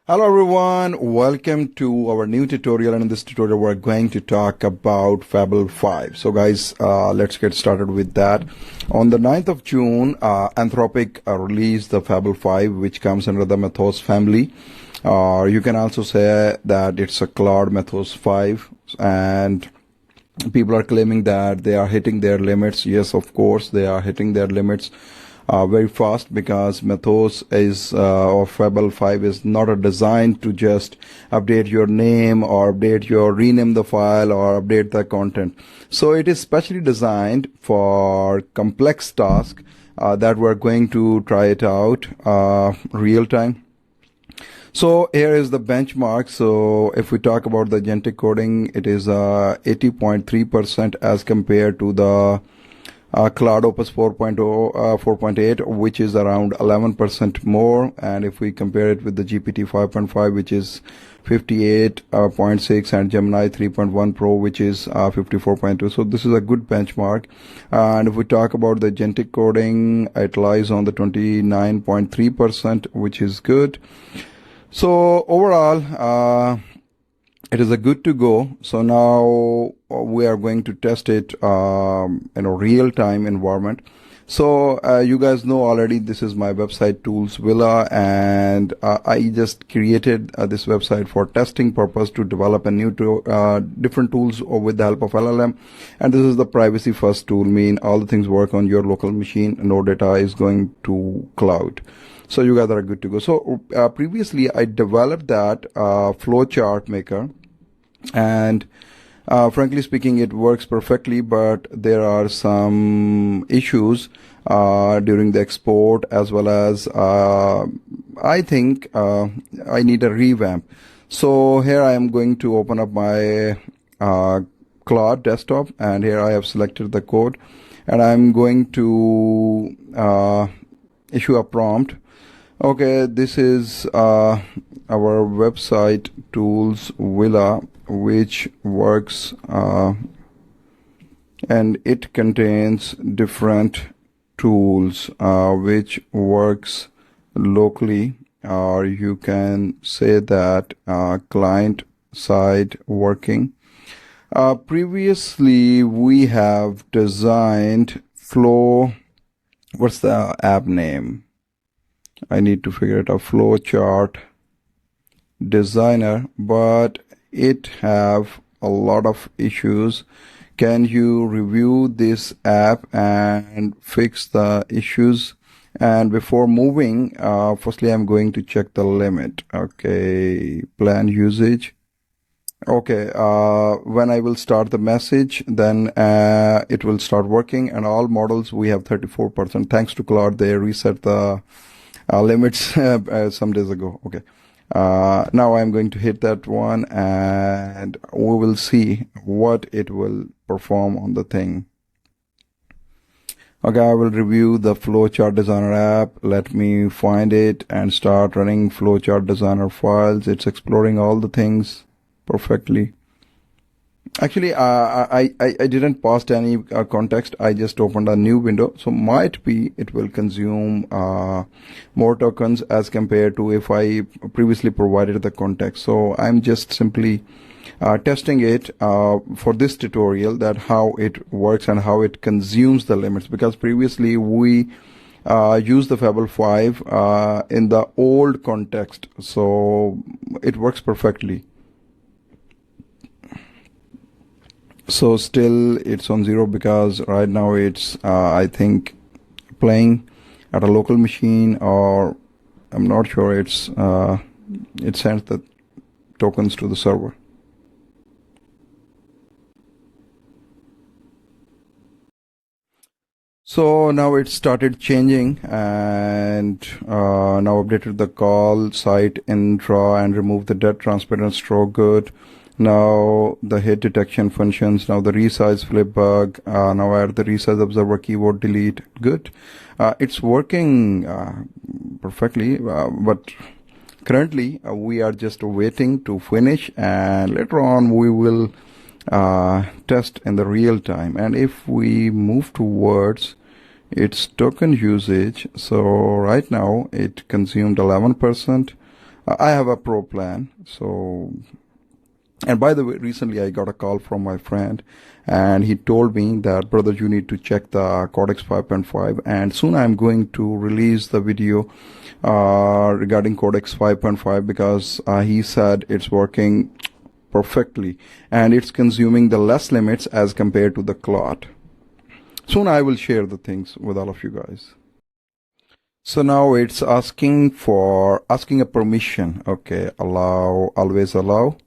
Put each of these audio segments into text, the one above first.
Hello everyone, welcome to our new tutorial, and in this tutorial we're going to talk about Fable 5. So guys, let's get started with that. On the 9th of June, Anthropic released the Fable 5, which comes under the Mythos family. You can also say that it's a Claude Mythos 5, and people are claiming that they are hitting their limits. Yes, of course, they are hitting their limits very fast, because Mythos is or Fable 5 is not a design to just update your name or rename the file or update the content. So it is specially designed for complex tasks that we're going to try it out real time. So here is the benchmark. So if we talk about the agentic coding, it is 80.3% as compared to the Claude Opus 4.8, which is around 11% more. And if we compare it with the GPT 5.5, which is 58.6, and Gemini 3.1 Pro, which is 54.2. So this is a good benchmark. And if we talk about the agentic coding, it lies on the 29.3%, which is good. So overall, it is a good to go. So now we are going to test it in a real-time environment. So you guys know already, this is my website Toolsvela, and I just created this website for testing purpose to develop a new different tools with the help of LLM. And this is the privacy first tool, mean all the things work on your local machine. No data is going to cloud. So you guys are good to go. So previously I developed that flowchart maker, and frankly speaking, it works perfectly, but there are some issues during the export, as well as I think I need a revamp. So here I am going to open up my Claude desktop, and here I have selected the code, and I'm going to issue a prompt. Okay, this is our website Toolsvela, which works and it contains different tools which works locally, or you can say that client side working. Previously we have designed what's the app name? I need to figure it out. Flowchart designer, but it have a lot of issues. Can you review this app and fix the issues? And before moving, firstly I'm going to check the limit. Okay, plan usage. Okay, when I will start the message, then it will start working. And all models we have 34%. Thanks to Claude, they reset the limits some days ago. Okay, now I'm going to hit that one, and we will see what it will perform on the thing. Okay, I will review the flowchart designer app. Let me find it and start running flowchart designer files. It's exploring all the things perfectly. Actually, I didn't pass any context. I just opened a new window. So might be it will consume more tokens as compared to if I previously provided the context. So I'm just simply testing it for this tutorial, that how it works and how it consumes the limits, because previously we used the Fable 5 in the old context. So it works perfectly. So still it's on 0, because right now it's I think playing at a local machine, or I'm not sure. It's it sends the tokens to the server. So now it started changing, and now updated the call site intra and removed the dead transparent stroke. Good. Now the hit detection functions. Now the resize flip bug. Now add the resize observer keyboard delete. Good. It's working perfectly, but currently we are just waiting to finish, and later on we will test in the real time. And if we move towards its token usage, so right now it consumed 11%. I have a pro plan. So, and by the way, recently I got a call from my friend, and he told me that, brother, you need to check the Codex 5.5, and soon I'm going to release the video regarding Codex 5.5, because he said it's working perfectly and it's consuming the less limits as compared to the Claude. Soon I will share the things with all of you guys. So now it's asking a permission. Okay, allow, always allow.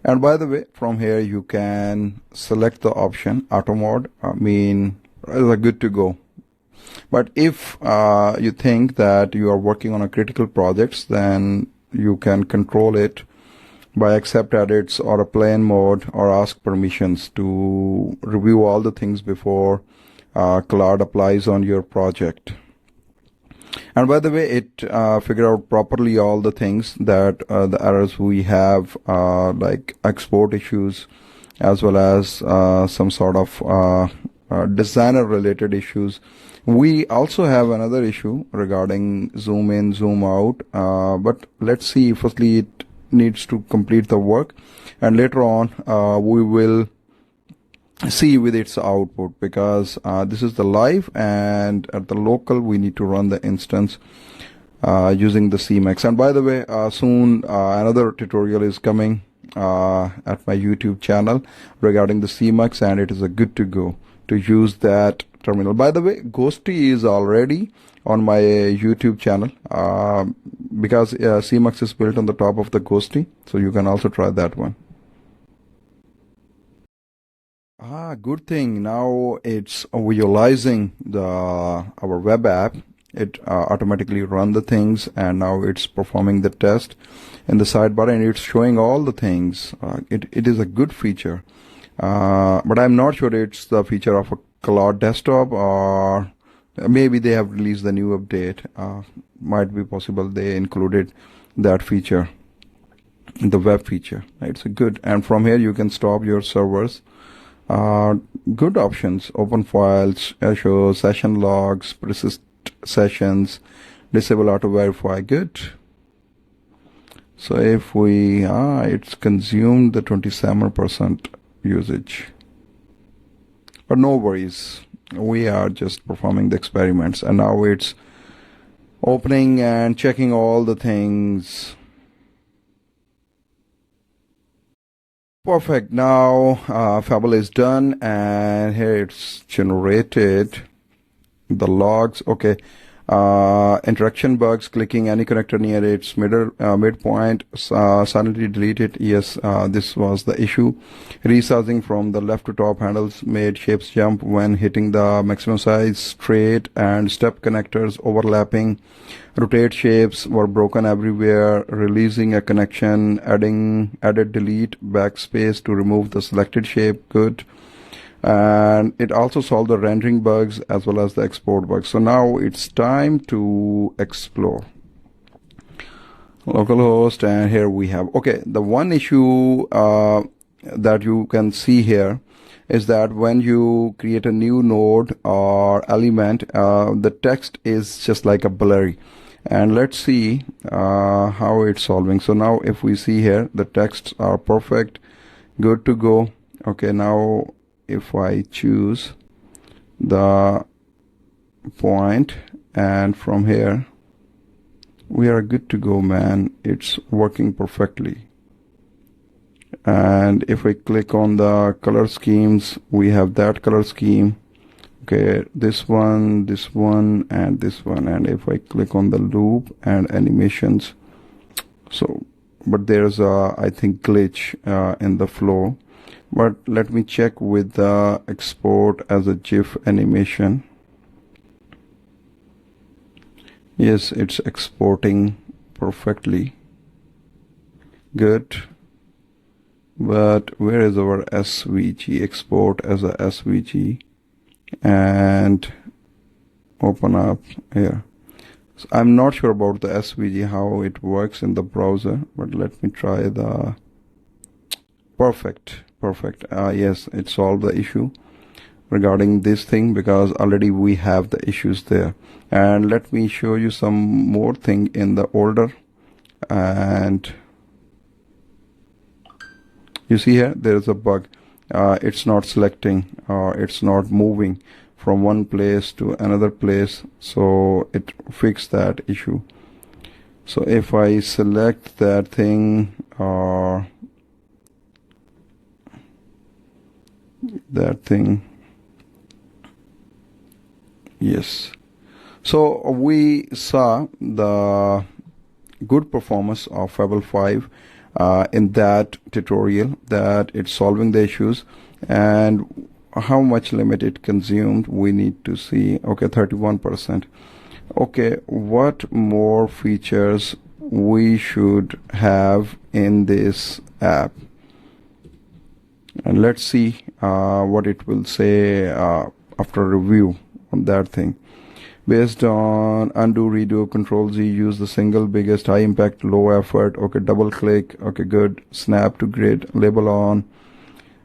And by the way, from here you can select the option auto mode. Is good to go. But if you think that you are working on a critical projects, then you can control it by accept edits or a plain mode, or ask permissions to review all the things before Claude applies on your project. And by the way, it figure out properly all the things that the errors we have, like export issues, as well as some sort of designer related issues. We also have another issue regarding zoom in, zoom out, but let's see. Firstly, it needs to complete the work, and later on we will see with its output, because this is the live, and at the local we need to run the instance using the CMake. And by the way, soon another tutorial is coming at my YouTube channel regarding the CMake, and it is a good to go to use that terminal. By the way, Ghosty is already on my YouTube channel, because CMake is built on the top of the Ghosty, so you can also try that one. Good thing. Now it's visualizing our web app. It automatically run the things, and now it's performing the test in the sidebar, and it's showing all the things. It is a good feature, but I'm not sure it's the feature of a Claude desktop, or maybe they have released the new update. Might be possible they included that feature in the web feature. It's a good, and from here you can stop your servers. Good options: open files, show session logs, persist sessions, disable auto verify. Good. So if we it's consumed the 27% usage, but no worries, we are just performing the experiments, and now it's opening and checking all the things. Perfect. Now Fable is done, and here it's generated the logs. Okay. Interaction bugs: clicking any connector near its midpoint, suddenly delete it. Yes, this was the issue. Resizing from the left to top handles made shapes jump when hitting the maximum size. Straight and step connectors overlapping. Rotate shapes were broken everywhere. Releasing a connection, added delete backspace to remove the selected shape. Good. And it also solved the rendering bugs as well as the export bugs. So now it's time to explore localhost, and here we have, okay, the one issue that you can see here is that when you create a new node or element, the text is just like a blurry. And let's see how it's solving. So now if we see here, the texts are perfect, good to go. Okay, now if I choose the point, and from here we are good to go, man. It's working perfectly. And if I click on the color schemes, we have that color scheme. Okay, this one, and this one. And if I click on the loop and animations, so, but there's a, I think, glitch in the flow. But let me check with the export as a GIF animation. Yes, it's exporting perfectly. Good. But where is our SVG? Export as a SVG and open up here. So I'm not sure about the SVG, how it works in the browser, but let me try the perfect. Yes, it solved the issue regarding this thing, because already we have the issues there. And let me show you some more thing in the older and you see here there is a bug. It's not selecting, or it's not moving from one place to another place, so it fixed that issue. So if I select that thing, or that thing, yes. So we saw the good performance of Fable 5 in that tutorial, that it's solving the issues, and how much limit it consumed we need to see. Okay, 31%. Okay, what more features we should have in this app? And let's see what it will say after review on that thing. Based on undo, redo, control Z, use the single biggest, high impact, low effort. Okay, double click. Okay, good. Snap to grid, label on.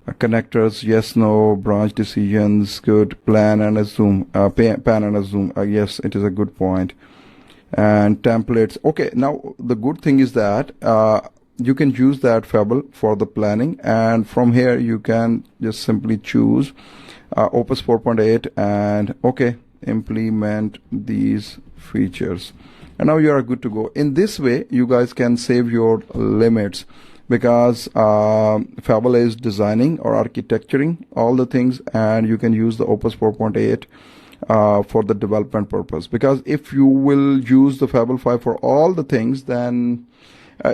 Connectors, yes, no. Branch decisions, good. Plan and a zoom, pan and a zoom. Yes, it is a good point. And templates. Okay, now the good thing is that you can use that Fable for the planning, and from here you can just simply choose Opus 4.8 and okay, implement these features, and now you are good to go. In this way you guys can save your limits, because Fable is designing or architecturing all the things, and you can use the Opus 4.8 for the development purpose. Because if you will use the Fable 5 for all the things, then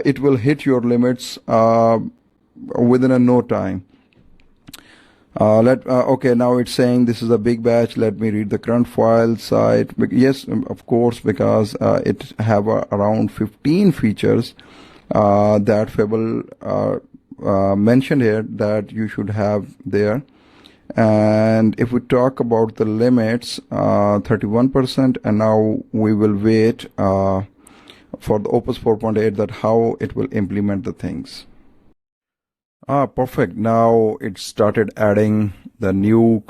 it will hit your limits within a no time. Okay, now it's saying this is a big batch. Let me read the current file site. Yes, of course, because it have around 15 features that Fable mentioned here that you should have there. And if we talk about the limits, 31%, and now we will wait for the Opus 4.8 that how it will implement the things. Perfect. Now it started adding the new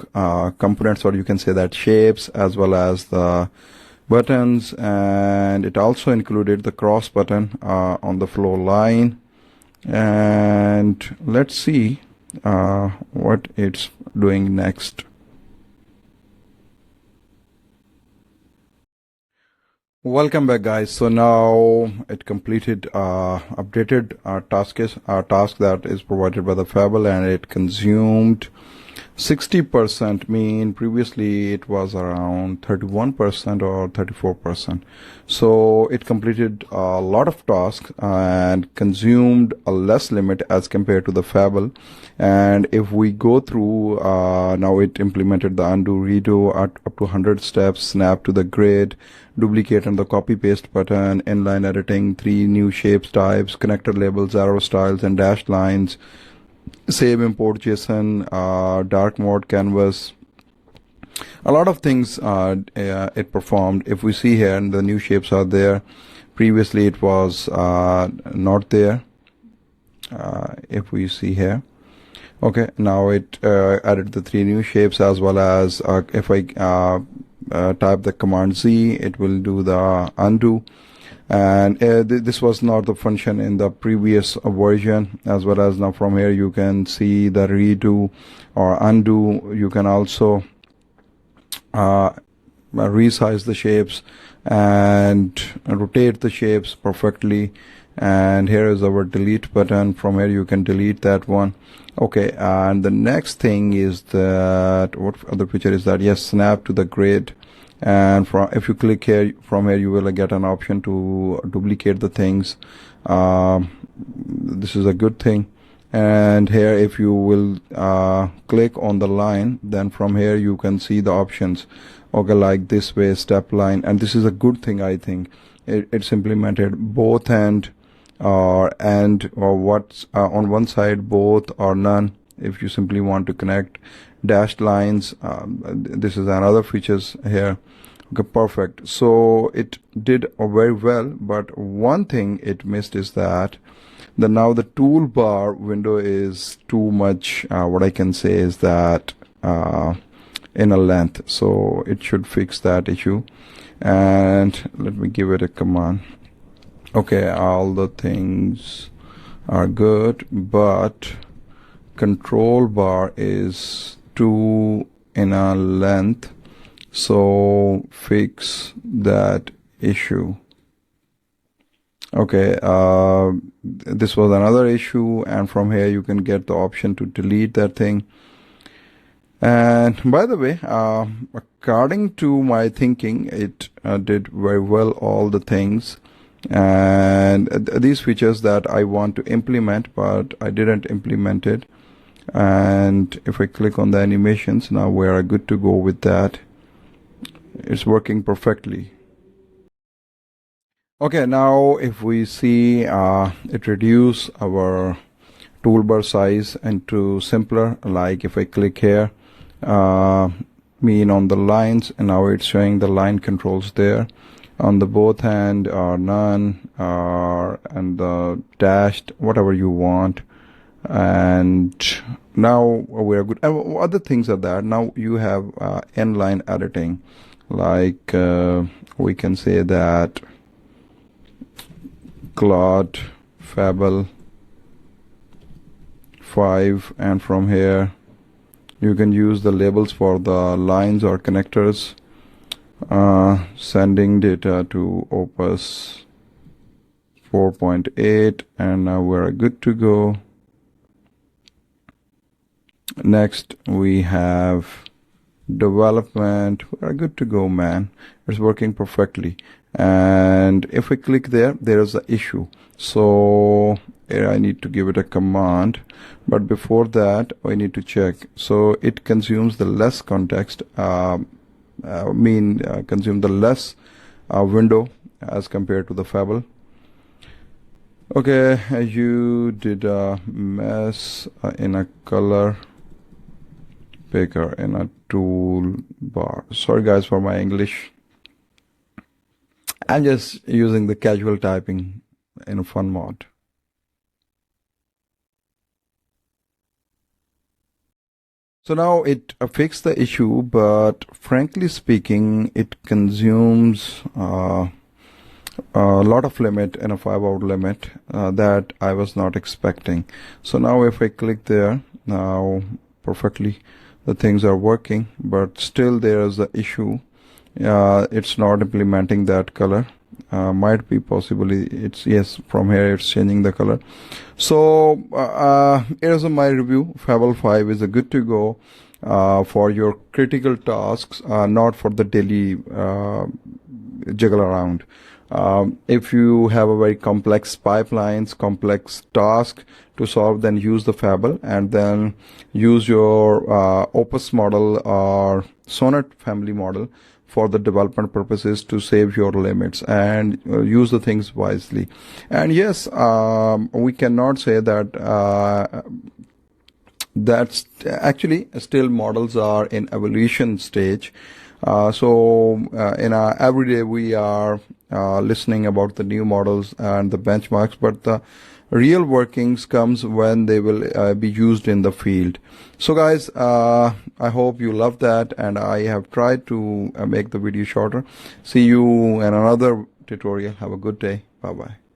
components, or you can say that shapes, as well as the buttons, and it also included the cross button on the flow line. And let's see what it's doing next. Welcome back, guys. So now it completed updated our task that is provided by the Fable, and it consumed 60%. Mean previously it was around 31% or 34%. So it completed a lot of tasks and consumed a less limit as compared to the Fable. And if we go through, now it implemented the undo, redo up to 100 steps, snap to the grid, duplicate and the copy paste button, inline editing, 3 new shapes types, connector labels, arrow styles, and dashed lines, save, import JSON, dark mode, canvas. A lot of things it performed. If we see here, the new shapes are there. Previously it was not there. If we see here, okay, now it added the 3 new shapes, as well as if I type the command Z, it will do the undo. And this was not the function in the previous version, as well as now from here you can see the redo or undo. You can also resize the shapes and rotate the shapes perfectly. And here is our delete button. From here you can delete that one. Okay, and the next thing is that, what other feature is that? Yes, snap to the grid. And if you click here, from here you will get an option to duplicate the things. This is a good thing. And here if you will click on the line, then from here you can see the options, okay, like this way, step line. And this is a good thing, I think. It's implemented both and or what's on one side, both or none, if you simply want to connect. Dashed lines, this is another features here. Okay, perfect. So it did very well, but one thing it missed is that now the toolbar window is too much, what I can say is that in a length. So it should fix that issue. And let me give it a command. Okay, all the things are good, but control bar is too in a length, so fix that issue. Okay, this was another issue, and from here you can get the option to delete that thing. And by the way, according to my thinking, it did very well all the things, and these features that I want to implement, but I didn't implement it. And if I click on the animations, now we are good to go with that. It's working perfectly. Okay, now if we see it reduce our toolbar size into simpler, like if I click here, mean on the lines, and now it's showing the line controls there. On the both hand or none and the dashed, whatever you want. And now we are good. And other things are that now you have inline editing, like we can say that Claude Fable 5, and from here you can use the labels for the lines or connectors, sending data to Opus 4.8, and now we're good to go. Next we have development. We're good to go, man. It's working perfectly. And if we click there, there is an issue, so I need to give it a command, but before that I need to check. So it consumes the less context, consume the less window as compared to the Fable. Okay, you did a mess in a color picker in a toolbar. Sorry guys for my English. I'm just using the casual typing in a fun mode. So now it fixed the issue, but frankly speaking, it consumes a lot of limit in a 5-hour limit that I was not expecting. So now if I click there, now perfectly the things are working, but still there is an issue. It's not implementing that color. Might be possibly it's, yes, from here it's changing the color. So here's my review. Fable 5 is a good to go for your critical tasks, not for the daily jiggle around. If you have a very complex pipelines, complex task to solve, then use the Fable, and then use your Opus model or Sonnet family model for the development purposes to save your limits and use the things wisely. And yes, we cannot say that that's actually still models are in evolution stage. So in our everyday we are listening about the new models and the benchmarks, but the real workings comes when they will be used in the field. So guys, I hope you love that, and I have tried to make the video shorter. See you in another tutorial. Have a good day. Bye bye.